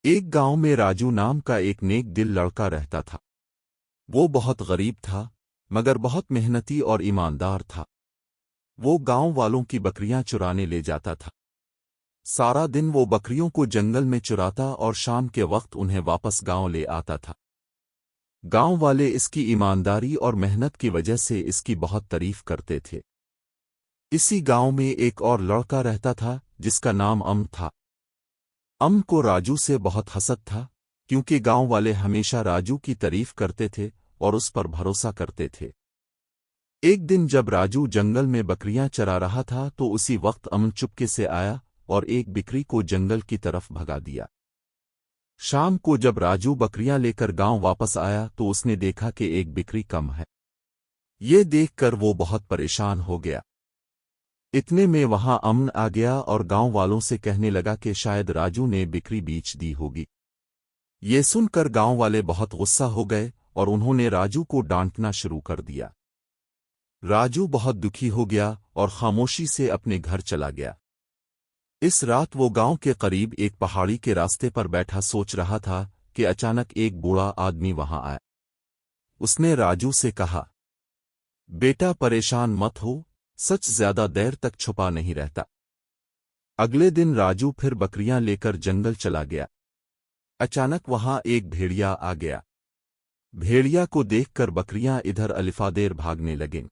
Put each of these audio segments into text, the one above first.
ایک گاؤں میں راجو نام کا ایک نیک دل لڑکا رہتا تھا۔ وہ بہت غریب تھا مگر بہت محنتی اور ایماندار تھا۔ وہ گاؤں والوں کی بکریاں چرانے لے جاتا تھا۔ سارا دن وہ بکریوں کو جنگل میں چراتا اور شام کے وقت انہیں واپس گاؤں لے آتا تھا۔ گاؤں والے اس کی ایمانداری اور محنت کی وجہ سے اس کی بہت تعریف کرتے تھے۔ اسی گاؤں میں ایک اور لڑکا رہتا تھا جس کا نام امن تھا۔ امن کو راجو سے بہت حسد تھا کیونکہ گاؤں والے ہمیشہ راجو کی تعریف کرتے تھے اور اس پر بھروسہ کرتے تھے۔ ایک دن جب راجو جنگل میں بکریاں چرا رہا تھا تو اسی وقت امن چپکے سے آیا اور ایک بکری کو جنگل کی طرف بھگا دیا۔ شام کو جب راجو بکریاں لے کر گاؤں واپس آیا تو اس نے دیکھا کہ ایک بکری کم ہے۔ یہ دیکھ کر وہ بہت پریشان ہو گیا۔ اتنے میں وہاں امن آ گیا اور گاؤں والوں سے کہنے لگا کہ شاید راجو نے بکری بیچ دی ہوگی۔ یہ سن کر گاؤں والے بہت غصہ ہو گئے اور انہوں نے راجو کو ڈانٹنا شروع کر دیا۔ راجو بہت دکھی ہو گیا اور خاموشی سے اپنے گھر چلا گیا۔ اس رات وہ گاؤں کے قریب ایک پہاڑی کے راستے پر بیٹھا سوچ رہا تھا کہ اچانک ایک بوڑھا آدمی وہاں آیا۔ اس نے راجو سے کہا، بیٹا پریشان مت ہو، سچ زیادہ دیر تک چھپا نہیں رہتا۔ اگلے دن راجو پھر بکریاں لے کر جنگل چلا گیا۔ اچانک وہاں ایک بھیڑیا آ گیا۔ بھیڑیا کو دیکھ کر بکریاں ادھر الفادیر بھاگنے لگیں۔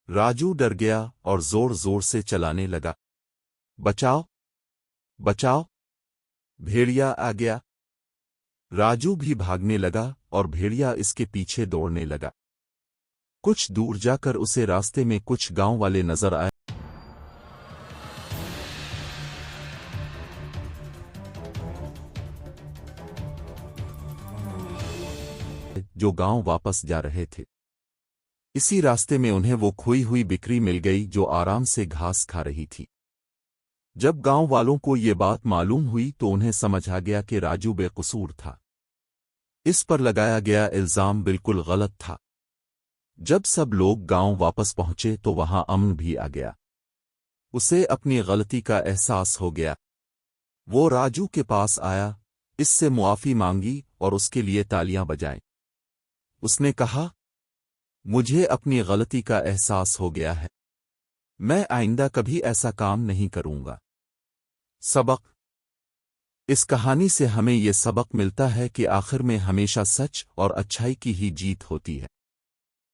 راجو ڈر گیا اور زور زور سے چلانے لگا، بچاؤ بچاؤ! بھیڑیا آ گیا۔ راجو بھی بھاگنے لگا اور بھیڑیا اس کے پیچھے دوڑنے لگا۔ کچھ دور جا کر اسے راستے میں کچھ گاؤں والے نظر آئے جو گاؤں واپس جا رہے تھے۔ اسی راستے میں انہیں وہ کھوئی ہوئی بکری مل گئی جو آرام سے گھاس کھا رہی تھی۔ جب گاؤں والوں کو یہ بات معلوم ہوئی تو انہیں سمجھ آ گیا کہ راجو بے قصور تھا۔ اس پر لگایا گیا الزام بالکل غلط تھا۔ جب سب لوگ گاؤں واپس پہنچے تو وہاں امن بھی آ گیا۔ اسے اپنی غلطی کا احساس ہو گیا۔ وہ راجو کے پاس آیا، اس سے معافی مانگی اور اس کے لیے تالیاں بجائیں۔ اس نے کہا، مجھے اپنی غلطی کا احساس ہو گیا ہے، میں آئندہ کبھی ایسا کام نہیں کروں گا۔ سبق: اس کہانی سے ہمیں یہ سبق ملتا ہے کہ آخر میں ہمیشہ سچ اور اچھائی کی ہی جیت ہوتی ہے۔